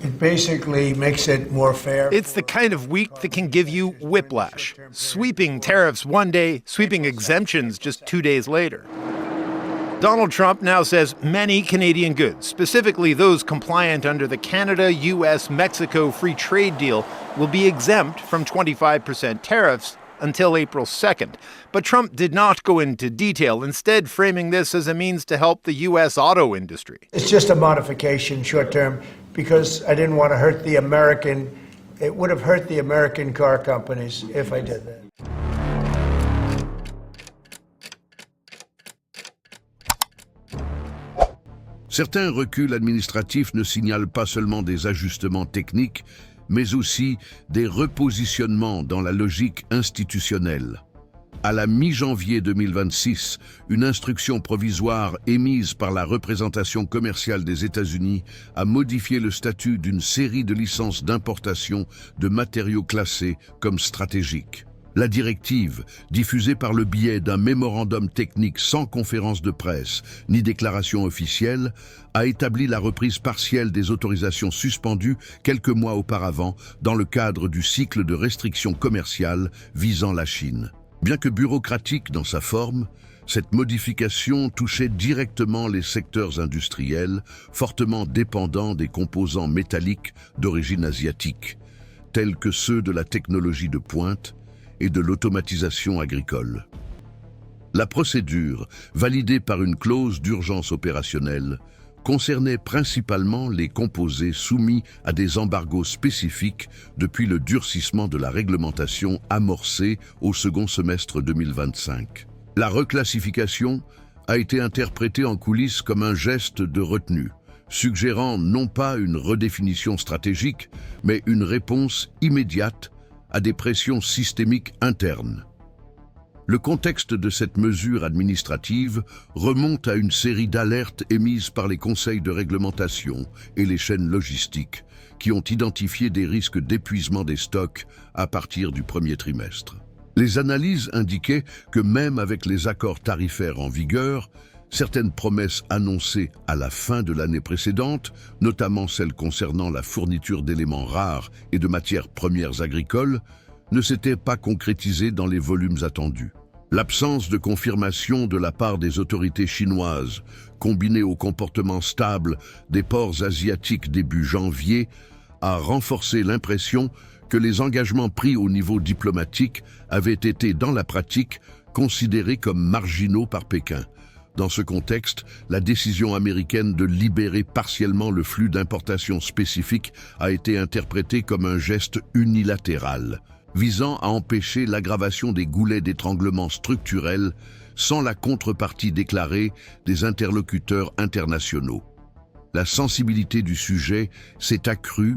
It basically makes it more fair. It's the kind of week that can give you whiplash. Sweeping tariffs one day, sweeping exemptions just 2 days later. Donald Trump now says many Canadian goods, specifically those compliant under the Canada-US-Mexico free trade deal, will be exempt from 25% tariffs until April 2nd. But Trump did not go into detail, instead framing this as a means to help the U.S. auto industry. It's just a modification short term because I didn't want to hurt the American. It would have hurt the American car companies if I did that. Certains reculs administratifs ne signalent pas seulement des ajustements techniques, mais aussi des repositionnements dans la logique institutionnelle. À la mi-janvier 2026, une instruction provisoire émise par la représentation commerciale des États-Unis a modifié le statut d'une série de licences d'importation de matériaux classés comme stratégiques. La directive, diffusée par le biais d'un mémorandum technique sans conférence de presse ni déclaration officielle, a établi la reprise partielle des autorisations suspendues quelques mois auparavant dans le cadre du cycle de restrictions commerciales visant la Chine. Bien que bureaucratique dans sa forme, cette modification touchait directement les secteurs industriels fortement dépendants des composants métalliques d'origine asiatique, tels que ceux de la technologie de pointe et de l'automatisation agricole. La procédure, validée par une clause d'urgence opérationnelle, concernait principalement les composés soumis à des embargos spécifiques depuis le durcissement de la réglementation amorcée au second semestre 2025. La reclassification a été interprétée en coulisses comme un geste de retenue, suggérant non pas une redéfinition stratégique, mais une réponse immédiate à des pressions systémiques internes. Le contexte de cette mesure administrative remonte à une série d'alertes émises par les conseils de réglementation et les chaînes logistiques qui ont identifié des risques d'épuisement des stocks à partir du premier trimestre. Les analyses indiquaient que même avec les accords tarifaires en vigueur, certaines promesses annoncées à la fin de l'année précédente, notamment celles concernant la fourniture d'éléments rares et de matières premières agricoles, ne s'étaient pas concrétisées dans les volumes attendus. L'absence de confirmation de la part des autorités chinoises, combinée au comportement stable des ports asiatiques début janvier, a renforcé l'impression que les engagements pris au niveau diplomatique avaient été, dans la pratique, considérés comme marginaux par Pékin. Dans ce contexte, la décision américaine de libérer partiellement le flux d'importations spécifiques a été interprétée comme un geste unilatéral, visant à empêcher l'aggravation des goulets d'étranglement structurels sans la contrepartie déclarée des interlocuteurs internationaux. La sensibilité du sujet s'est accrue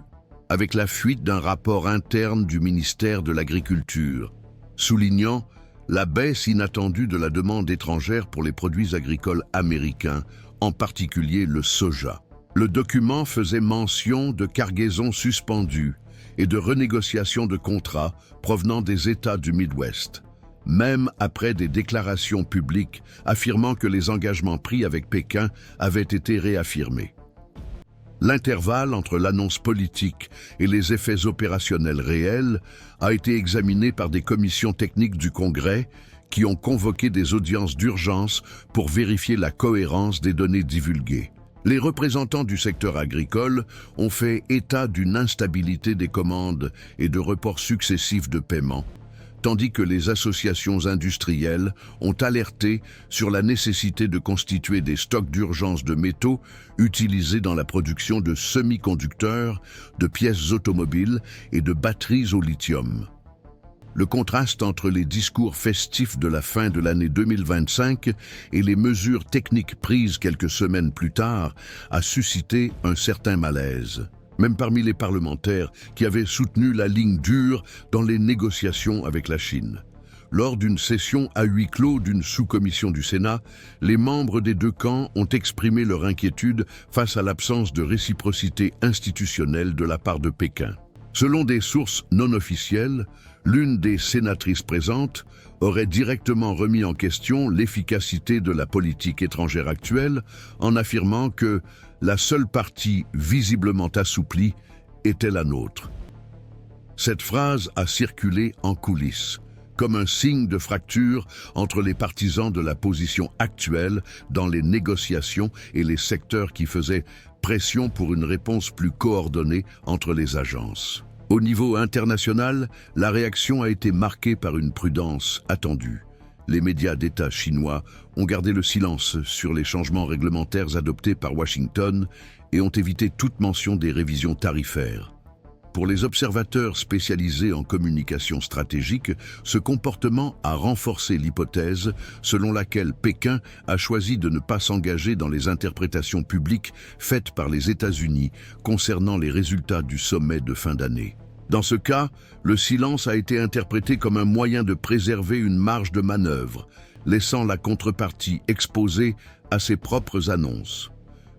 avec la fuite d'un rapport interne du ministère de l'Agriculture, soulignant la baisse inattendue de la demande étrangère pour les produits agricoles américains, en particulier le soja. Le document faisait mention de cargaisons suspendues et de renégociations de contrats provenant des États du Midwest, même après des déclarations publiques affirmant que les engagements pris avec Pékin avaient été réaffirmés. L'intervalle entre l'annonce politique et les effets opérationnels réels a été examiné par des commissions techniques du Congrès qui ont convoqué des audiences d'urgence pour vérifier la cohérence des données divulguées. Les représentants du secteur agricole ont fait état d'une instabilité des commandes et de reports successifs de paiements, tandis que les associations industrielles ont alerté sur la nécessité de constituer des stocks d'urgence de métaux utilisés dans la production de semi-conducteurs, de pièces automobiles et de batteries au lithium. Le contraste entre les discours festifs de la fin de l'année 2025 et les mesures techniques prises quelques semaines plus tard a suscité un certain malaise, même parmi les parlementaires qui avaient soutenu la ligne dure dans les négociations avec la Chine. Lors d'une session à huis clos d'une sous-commission du Sénat, les membres des deux camps ont exprimé leur inquiétude face à l'absence de réciprocité institutionnelle de la part de Pékin. Selon des sources non officielles, l'une des sénatrices présentes aurait directement remis en question l'efficacité de la politique étrangère actuelle en affirmant que la seule partie visiblement assouplie était la nôtre. Cette phrase a circulé en coulisses, comme un signe de fracture entre les partisans de la position actuelle dans les négociations et les secteurs qui faisaient pression pour une réponse plus coordonnée entre les agences. Au niveau international, la réaction a été marquée par une prudence attendue. Les médias d'État chinois ont gardé le silence sur les changements réglementaires adoptés par Washington et ont évité toute mention des révisions tarifaires. Pour les observateurs spécialisés en communication stratégique, ce comportement a renforcé l'hypothèse selon laquelle Pékin a choisi de ne pas s'engager dans les interprétations publiques faites par les États-Unis concernant les résultats du sommet de fin d'année. Dans ce cas, le silence a été interprété comme un moyen de préserver une marge de manœuvre, laissant la contrepartie exposée à ses propres annonces.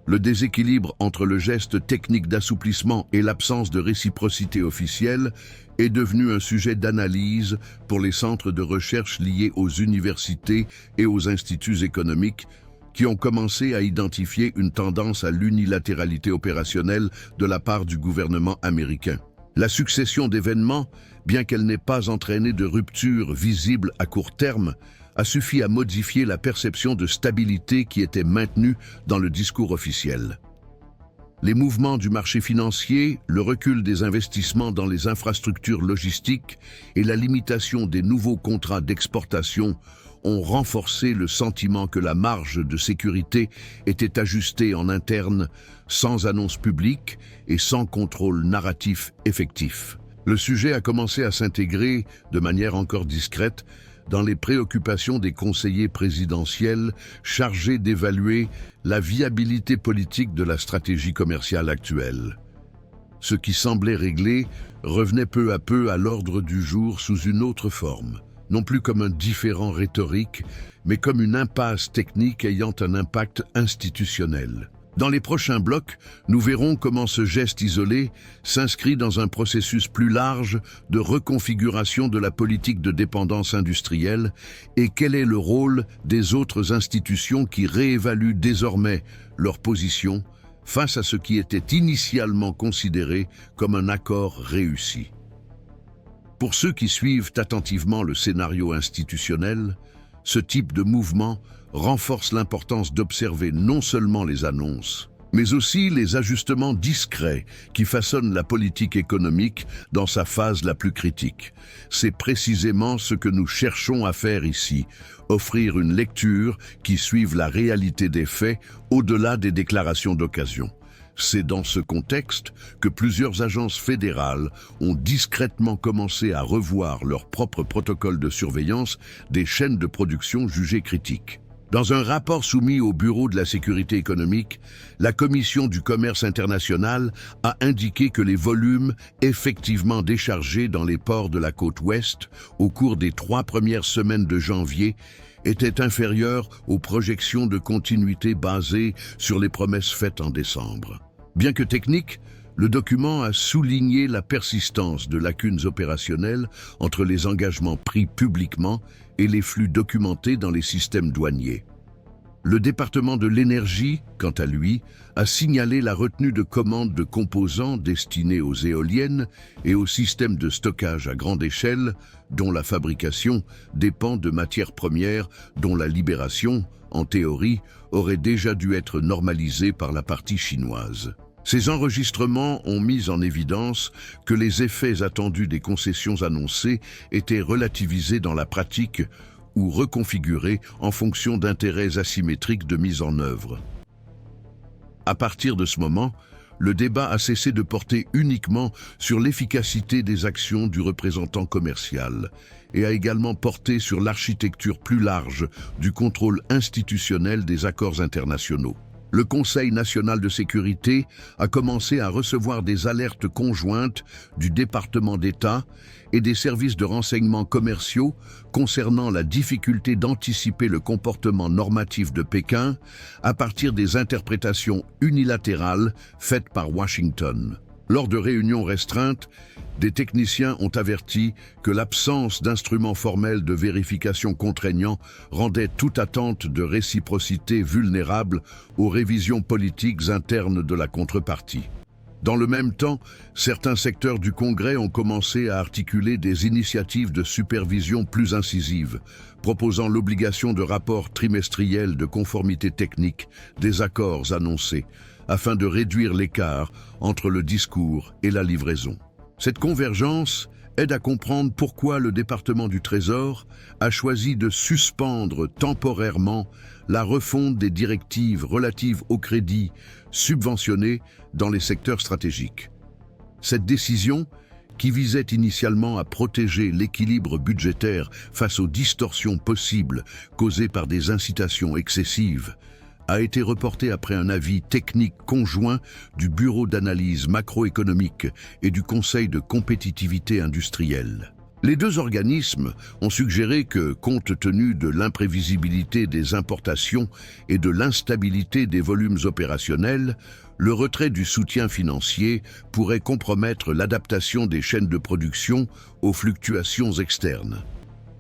Le déséquilibre entre le geste technique d'assouplissement et l'absence de réciprocité officielle est devenu un sujet d'analyse pour les centres de recherche liés aux universités et aux instituts économiques qui ont commencé à identifier une tendance à l'unilatéralité opérationnelle de la part du gouvernement américain. La succession d'événements, bien qu'elle n'ait pas entraîné de rupture visible à court terme, a suffi à modifier la perception de stabilité qui était maintenue dans le discours officiel. Les mouvements du marché financier, le recul des investissements dans les infrastructures logistiques et la limitation des nouveaux contrats d'exportation ont renforcé le sentiment que la marge de sécurité était ajustée en interne, sans annonce publique et sans contrôle narratif effectif. Le sujet a commencé à s'intégrer, de manière encore discrète, dans les préoccupations des conseillers présidentiels chargés d'évaluer la viabilité politique de la stratégie commerciale actuelle. Ce qui semblait réglé revenait peu à peu à l'ordre du jour sous une autre forme, non plus comme un différend rhétorique, mais comme une impasse technique ayant un impact institutionnel. Dans les prochains blocs, nous verrons comment ce geste isolé s'inscrit dans un processus plus large de reconfiguration de la politique de dépendance industrielle et quel est le rôle des autres institutions qui réévaluent désormais leur position face à ce qui était initialement considéré comme un accord réussi. Pour ceux qui suivent attentivement le scénario institutionnel, ce type de mouvement renforce l'importance d'observer non seulement les annonces, mais aussi les ajustements discrets qui façonnent la politique économique dans sa phase la plus critique. C'est précisément ce que nous cherchons à faire ici, offrir une lecture qui suive la réalité des faits au-delà des déclarations d'occasion. C'est dans ce contexte que plusieurs agences fédérales ont discrètement commencé à revoir leur propre protocole de surveillance des chaînes de production jugées critiques. Dans un rapport soumis au Bureau de la sécurité économique, la Commission du commerce international a indiqué que les volumes effectivement déchargés dans les ports de la côte ouest au cours des 3 premières semaines de janvier étaient inférieurs aux projections de continuité basées sur les promesses faites en décembre. Bien que technique, le document a souligné la persistance de lacunes opérationnelles entre les engagements pris publiquement et les flux documentés dans les systèmes douaniers. Le département de l'énergie, quant à lui, a signalé la retenue de commandes de composants destinés aux éoliennes et aux systèmes de stockage à grande échelle, dont la fabrication dépend de matières premières dont la libération, en théorie, aurait déjà dû être normalisée par la partie chinoise. Ces enregistrements ont mis en évidence que les effets attendus des concessions annoncées étaient relativisés dans la pratique ou reconfigurés en fonction d'intérêts asymétriques de mise en œuvre. À partir de ce moment, le débat a cessé de porter uniquement sur l'efficacité des actions du représentant commercial et a également porté sur l'architecture plus large du contrôle institutionnel des accords internationaux. Le Conseil national de sécurité a commencé à recevoir des alertes conjointes du département d'État et des services de renseignement commerciaux concernant la difficulté d'anticiper le comportement normatif de Pékin à partir des interprétations unilatérales faites par Washington. Lors de réunions restreintes, des techniciens ont averti que l'absence d'instruments formels de vérification contraignants rendait toute attente de réciprocité vulnérable aux révisions politiques internes de la contrepartie. Dans le même temps, certains secteurs du Congrès ont commencé à articuler des initiatives de supervision plus incisives, proposant l'obligation de rapports trimestriels de conformité technique des accords annoncés, afin de réduire l'écart entre le discours et la livraison. Cette convergence aide à comprendre pourquoi le département du Trésor a choisi de suspendre temporairement la refonte des directives relatives au crédit subventionné dans les secteurs stratégiques. Cette décision, qui visait initialement à protéger l'équilibre budgétaire face aux distorsions possibles causées par des incitations excessives, a été reportée après un avis technique conjoint du Bureau d'analyse macroéconomique et du Conseil de compétitivité industrielle. Les deux organismes ont suggéré que, compte tenu de l'imprévisibilité des importations et de l'instabilité des volumes opérationnels, le retrait du soutien financier pourrait compromettre l'adaptation des chaînes de production aux fluctuations externes.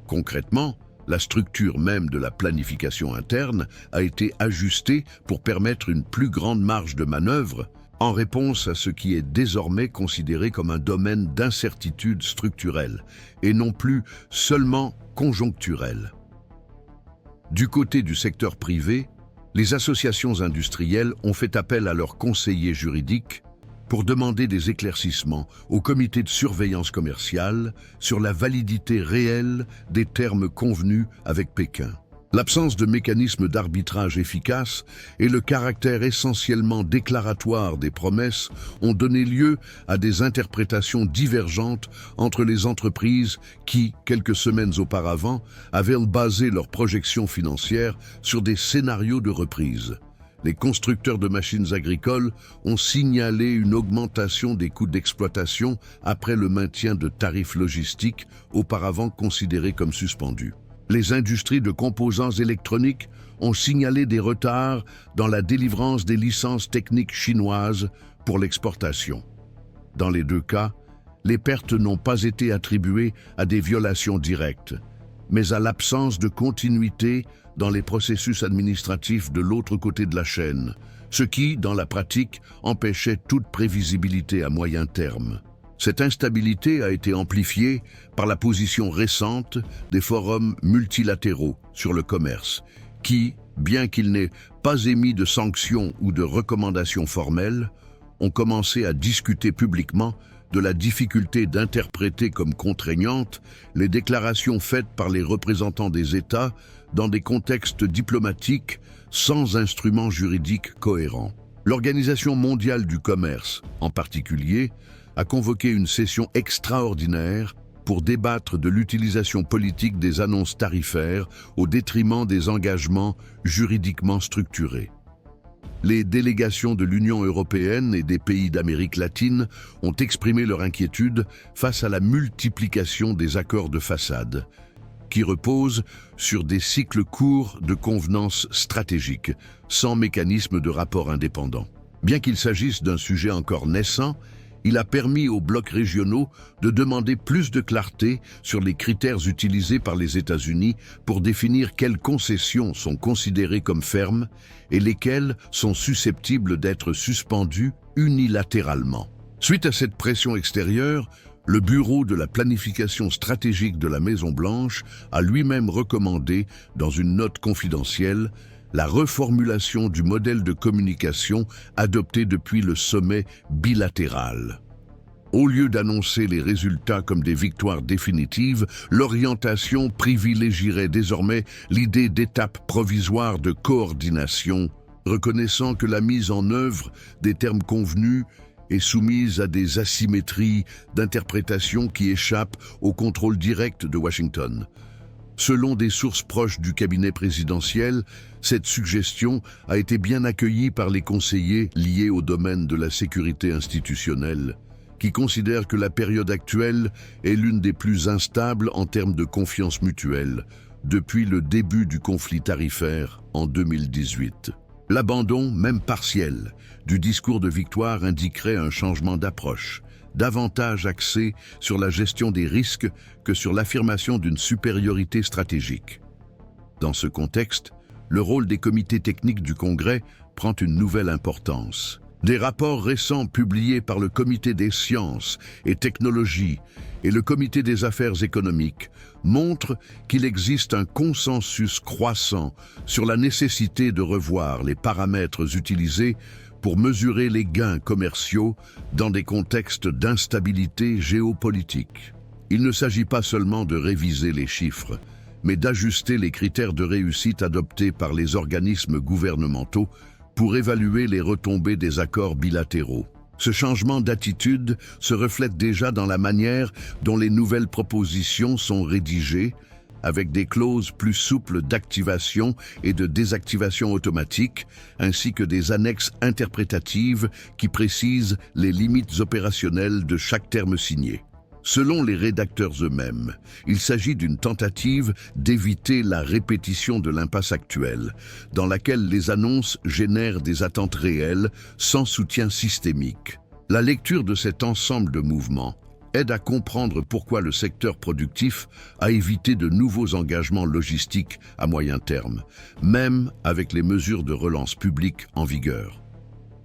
Concrètement, la structure même de la planification interne a été ajustée pour permettre une plus grande marge de manœuvre en réponse à ce qui est désormais considéré comme un domaine d'incertitude structurelle et non plus seulement conjoncturelle. Du côté du secteur privé, les associations industrielles ont fait appel à leurs conseillers juridiques pour demander des éclaircissements au comité de surveillance commerciale sur la validité réelle des termes convenus avec Pékin. L'absence de mécanisme d'arbitrage efficace et le caractère essentiellement déclaratoire des promesses ont donné lieu à des interprétations divergentes entre les entreprises qui, quelques semaines auparavant, avaient basé leurs projections financières sur des scénarios de reprise. Les constructeurs de machines agricoles ont signalé une augmentation des coûts d'exploitation après le maintien de tarifs logistiques auparavant considérés comme suspendus. Les industries de composants électroniques ont signalé des retards dans la délivrance des licences techniques chinoises pour l'exportation. Dans les deux cas, les pertes n'ont pas été attribuées à des violations directes, mais à l'absence de continuité dans les processus administratifs de l'autre côté de la chaîne, ce qui, dans la pratique, empêchait toute prévisibilité à moyen terme. Cette instabilité a été amplifiée par la position récente des forums multilatéraux sur le commerce, qui, bien qu'ils n'aient pas émis de sanctions ou de recommandations formelles, ont commencé à discuter publiquement de la difficulté d'interpréter comme contraignantes les déclarations faites par les représentants des États dans des contextes diplomatiques sans instruments juridiques cohérents. L'Organisation mondiale du commerce, en particulier, a convoqué une session extraordinaire pour débattre de l'utilisation politique des annonces tarifaires au détriment des engagements juridiquement structurés. Les délégations de l'Union européenne et des pays d'Amérique latine ont exprimé leur inquiétude face à la multiplication des accords de façade, qui reposent sur des cycles courts de convenances stratégiques, sans mécanisme de rapport indépendant. Bien qu'il s'agisse d'un sujet encore naissant, il a permis aux blocs régionaux de demander plus de clarté sur les critères utilisés par les États-Unis pour définir quelles concessions sont considérées comme fermes et lesquelles sont susceptibles d'être suspendues unilatéralement. Suite à cette pression extérieure, le Bureau de la planification stratégique de la Maison-Blanche a lui-même recommandé, dans une note confidentielle, la reformulation du modèle de communication adopté depuis le sommet bilatéral. Au lieu d'annoncer les résultats comme des victoires définitives, l'orientation privilégierait désormais l'idée d'étapes provisoires de coordination, reconnaissant que la mise en œuvre des termes convenus est soumise à des asymétries d'interprétation qui échappent au contrôle direct de Washington. Selon des sources proches du cabinet présidentiel, cette suggestion a été bien accueillie par les conseillers liés au domaine de la sécurité institutionnelle, qui considèrent que la période actuelle est l'une des plus instables en termes de confiance mutuelle depuis le début du conflit tarifaire en 2018. L'abandon, même partiel, du discours de victoire indiquerait un changement d'approche, davantage axé sur la gestion des risques que sur l'affirmation d'une supériorité stratégique. Dans ce contexte, le rôle des comités techniques du Congrès prend une nouvelle importance. Des rapports récents publiés par le Comité des sciences et technologies et le Comité des affaires économiques montrent qu'il existe un consensus croissant sur la nécessité de revoir les paramètres utilisés pour mesurer les gains commerciaux dans des contextes d'instabilité géopolitique. Il ne s'agit pas seulement de réviser les chiffres, mais d'ajuster les critères de réussite adoptés par les organismes gouvernementaux pour évaluer les retombées des accords bilatéraux. Ce changement d'attitude se reflète déjà dans la manière dont les nouvelles propositions sont rédigées, avec des clauses plus souples d'activation et de désactivation automatique, ainsi que des annexes interprétatives qui précisent les limites opérationnelles de chaque terme signé. Selon les rédacteurs eux-mêmes, il s'agit d'une tentative d'éviter la répétition de l'impasse actuelle, dans laquelle les annonces génèrent des attentes réelles sans soutien systémique. La lecture de cet ensemble de mouvements aide à comprendre pourquoi le secteur productif a évité de nouveaux engagements logistiques à moyen terme, même avec les mesures de relance publique en vigueur.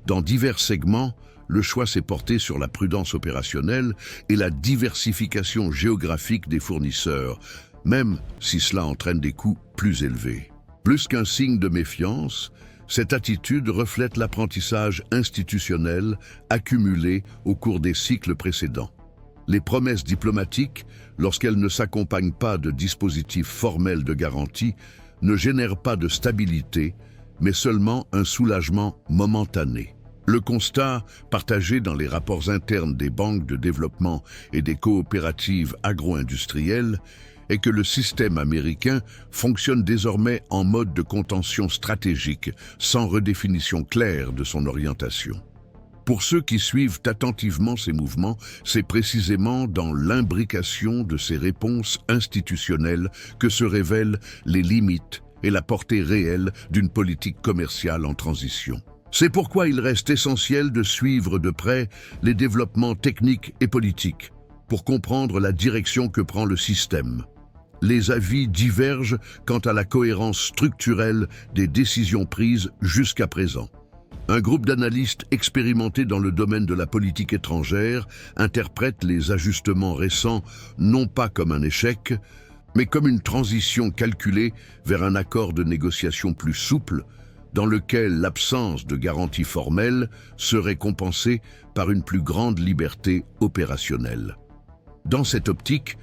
Dans divers segments, le choix s'est porté sur la prudence opérationnelle et la diversification géographique des fournisseurs, même si cela entraîne des coûts plus élevés. Plus qu'un signe de méfiance, cette attitude reflète l'apprentissage institutionnel accumulé au cours des cycles précédents. Les promesses diplomatiques, lorsqu'elles ne s'accompagnent pas de dispositifs formels de garantie, ne génèrent pas de stabilité, mais seulement un soulagement momentané. Le constat, partagé dans les rapports internes des banques de développement et des coopératives agro-industrielles, est que le système américain fonctionne désormais en mode de contention stratégique, sans redéfinition claire de son orientation. Pour ceux qui suivent attentivement ces mouvements, c'est précisément dans l'imbrication de ces réponses institutionnelles que se révèlent les limites et la portée réelle d'une politique commerciale en transition. C'est pourquoi il reste essentiel de suivre de près les développements techniques et politiques pour comprendre la direction que prend le système. Les avis divergent quant à la cohérence structurelle des décisions prises jusqu'à présent. Un groupe d'analystes expérimentés dans le domaine de la politique étrangère interprète les ajustements récents non pas comme un échec, mais comme une transition calculée vers un accord de négociation plus souple, dans lequel l'absence de garantie formelle serait compensée par une plus grande liberté opérationnelle. Dans cette optique,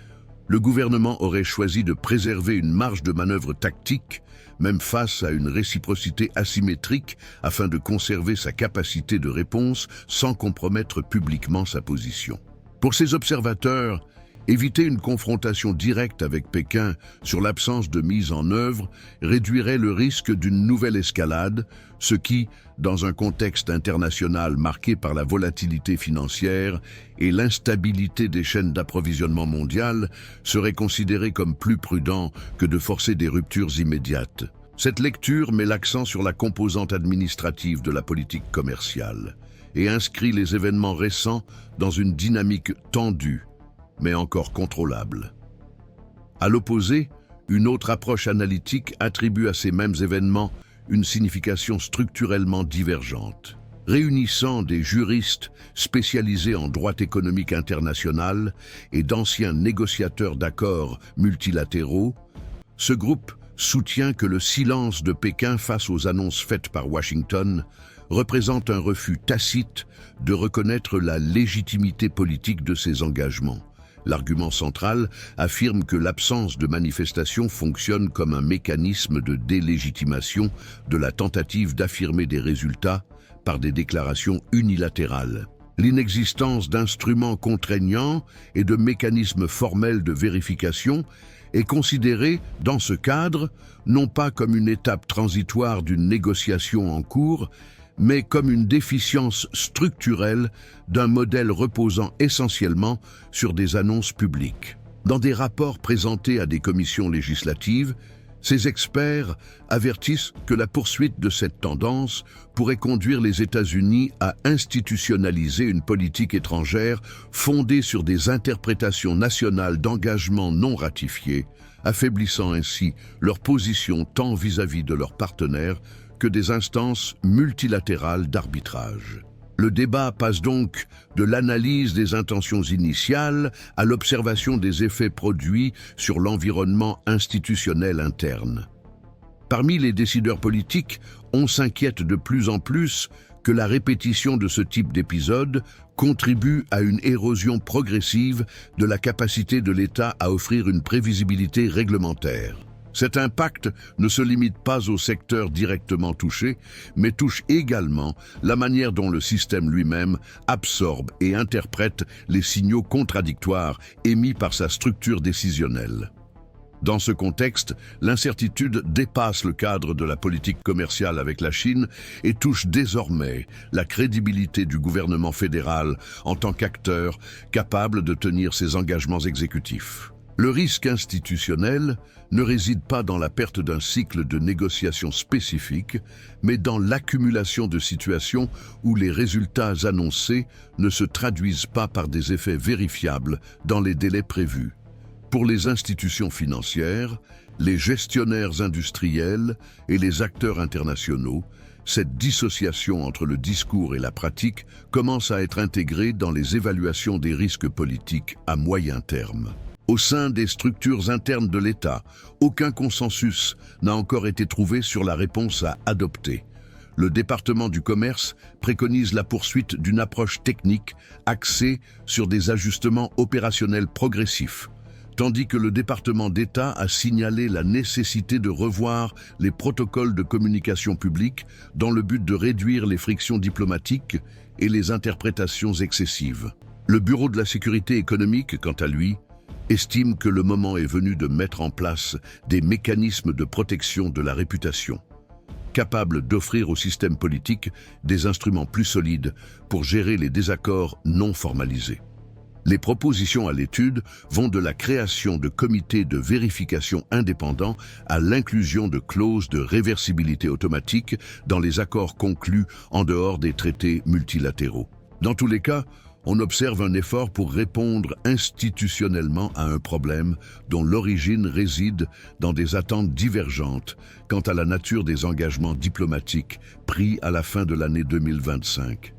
le gouvernement aurait choisi de préserver une marge de manœuvre tactique, même face à une réciprocité asymétrique, afin de conserver sa capacité de réponse sans compromettre publiquement sa position. Pour ces observateurs, éviter une confrontation directe avec Pékin sur l'absence de mise en œuvre réduirait le risque d'une nouvelle escalade, ce qui, dans un contexte international marqué par la volatilité financière et l'instabilité des chaînes d'approvisionnement mondiales, serait considéré comme plus prudent que de forcer des ruptures immédiates. Cette lecture met l'accent sur la composante administrative de la politique commerciale et inscrit les événements récents dans une dynamique tendue, mais encore contrôlable. À l'opposé, une autre approche analytique attribue à ces mêmes événements une signification structurellement divergente. Réunissant des juristes spécialisés en droit économique international et d'anciens négociateurs d'accords multilatéraux, ce groupe soutient que le silence de Pékin face aux annonces faites par Washington représente un refus tacite de reconnaître la légitimité politique de ces engagements. L'argument central affirme que l'absence de manifestation fonctionne comme un mécanisme de délégitimation de la tentative d'affirmer des résultats par des déclarations unilatérales. L'inexistence d'instruments contraignants et de mécanismes formels de vérification est considérée, dans ce cadre, non pas comme une étape transitoire d'une négociation en cours, mais comme une déficience structurelle d'un modèle reposant essentiellement sur des annonces publiques. Dans des rapports présentés à des commissions législatives, ces experts avertissent que la poursuite de cette tendance pourrait conduire les États-Unis à institutionnaliser une politique étrangère fondée sur des interprétations nationales d'engagements non ratifiés, affaiblissant ainsi leur position tant vis-à-vis de leurs partenaires que des instances multilatérales d'arbitrage. Le débat passe donc de l'analyse des intentions initiales à l'observation des effets produits sur l'environnement institutionnel interne. Parmi les décideurs politiques, on s'inquiète de plus en plus que la répétition de ce type d'épisode contribue à une érosion progressive de la capacité de l'État à offrir une prévisibilité réglementaire. Cet impact ne se limite pas au secteur directement touché, mais touche également la manière dont le système lui-même absorbe et interprète les signaux contradictoires émis par sa structure décisionnelle. Dans ce contexte, l'incertitude dépasse le cadre de la politique commerciale avec la Chine et touche désormais la crédibilité du gouvernement fédéral en tant qu'acteur capable de tenir ses engagements exécutifs. Le risque institutionnel ne réside pas dans la perte d'un cycle de négociations spécifiques, mais dans l'accumulation de situations où les résultats annoncés ne se traduisent pas par des effets vérifiables dans les délais prévus. Pour les institutions financières, les gestionnaires industriels et les acteurs internationaux, cette dissociation entre le discours et la pratique commence à être intégrée dans les évaluations des risques politiques à moyen terme. Au sein des structures internes de l'État, aucun consensus n'a encore été trouvé sur la réponse à adopter. Le département du commerce préconise la poursuite d'une approche technique axée sur des ajustements opérationnels progressifs, tandis que le département d'État a signalé la nécessité de revoir les protocoles de communication publique dans le but de réduire les frictions diplomatiques et les interprétations excessives. Le Bureau de la sécurité économique, quant à lui, estime que le moment est venu de mettre en place des mécanismes de protection de la réputation, capables d'offrir au système politique des instruments plus solides pour gérer les désaccords non formalisés. Les propositions à l'étude vont de la création de comités de vérification indépendants à l'inclusion de clauses de réversibilité automatique dans les accords conclus en dehors des traités multilatéraux. Dans tous les cas, on observe un effort pour répondre institutionnellement à un problème dont l'origine réside dans des attentes divergentes quant à la nature des engagements diplomatiques pris à la fin de l'année 2025.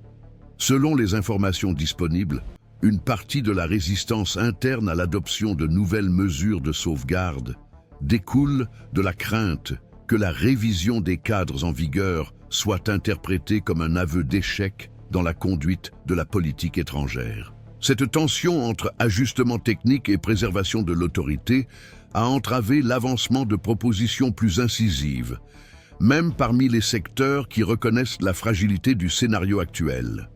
Selon les informations disponibles, une partie de la résistance interne à l'adoption de nouvelles mesures de sauvegarde découle de la crainte que la révision des cadres en vigueur soit interprétée comme un aveu d'échec dans la conduite de la politique étrangère. Cette tension entre ajustement technique et préservation de l'autorité a entravé l'avancement de propositions plus incisives, même parmi les secteurs qui reconnaissent la fragilité du scénario actuel.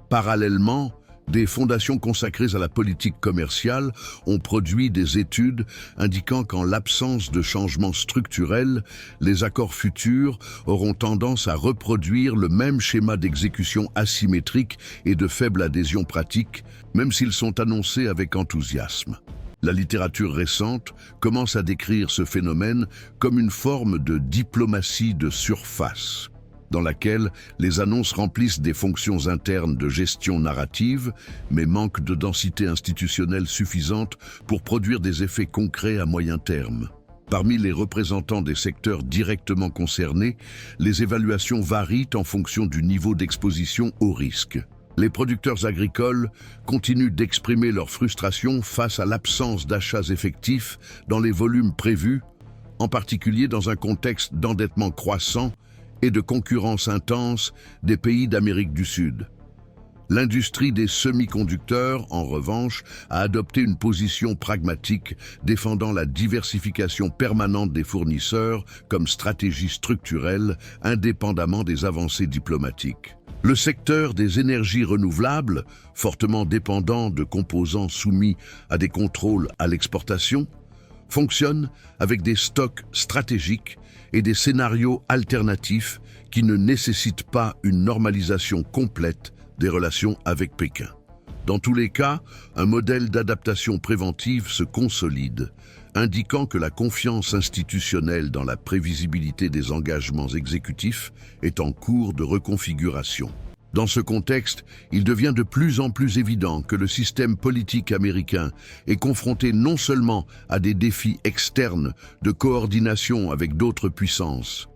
Parallèlement, des fondations consacrées à la politique commerciale ont produit des études indiquant qu'en l'absence de changements structurels, les accords futurs auront tendance à reproduire le même schéma d'exécution asymétrique et de faible adhésion pratique, même s'ils sont annoncés avec enthousiasme. La littérature récente commence à décrire ce phénomène comme une forme de diplomatie de surface, dans laquelle les annonces remplissent des fonctions internes de gestion narrative, mais manquent de densité institutionnelle suffisante pour produire des effets concrets à moyen terme. Parmi les représentants des secteurs directement concernés, les évaluations varient en fonction du niveau d'exposition au risque. Les producteurs agricoles continuent d'exprimer leur frustration face à l'absence d'achats effectifs dans les volumes prévus, en particulier dans un contexte d'endettement croissant et de concurrence intense des pays d'Amérique du Sud. L'industrie des semi-conducteurs, en revanche, a adopté une position pragmatique défendant la diversification permanente des fournisseurs comme stratégie structurelle, indépendamment des avancées diplomatiques. Le secteur des énergies renouvelables, fortement dépendant de composants soumis à des contrôles à l'exportation, fonctionne avec des stocks stratégiques et des scénarios alternatifs qui ne nécessitent pas une normalisation complète des relations avec Pékin. Dans tous les cas, un modèle d'adaptation préventive se consolide, indiquant que la confiance institutionnelle dans la prévisibilité des engagements exécutifs est en cours de reconfiguration. Dans ce contexte, il devient de plus en plus évident que le système politique américain est confronté non seulement à des défis externes de coordination avec d'autres puissances,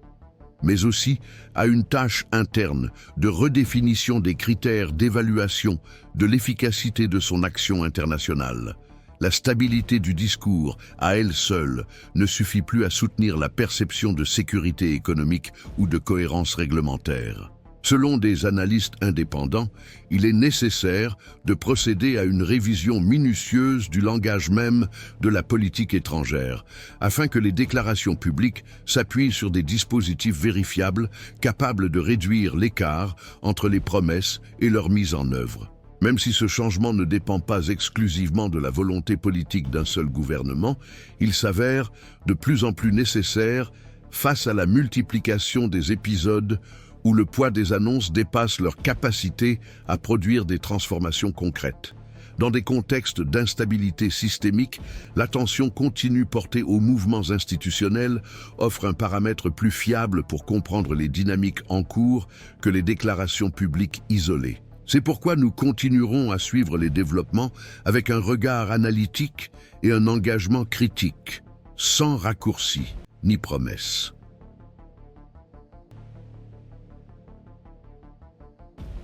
mais aussi à une tâche interne de redéfinition des critères d'évaluation de l'efficacité de son action internationale. La stabilité du discours, à elle seule, ne suffit plus à soutenir la perception de sécurité économique ou de cohérence réglementaire. Selon des analystes indépendants, il est nécessaire de procéder à une révision minutieuse du langage même de la politique étrangère, afin que les déclarations publiques s'appuient sur des dispositifs vérifiables capables de réduire l'écart entre les promesses et leur mise en œuvre. Même si ce changement ne dépend pas exclusivement de la volonté politique d'un seul gouvernement, il s'avère de plus en plus nécessaire face à la multiplication des épisodes où le poids des annonces dépasse leur capacité à produire des transformations concrètes. Dans des contextes d'instabilité systémique, l'attention continue portée aux mouvements institutionnels offre un paramètre plus fiable pour comprendre les dynamiques en cours que les déclarations publiques isolées. C'est pourquoi nous continuerons à suivre les développements avec un regard analytique et un engagement critique, sans raccourci ni promesse.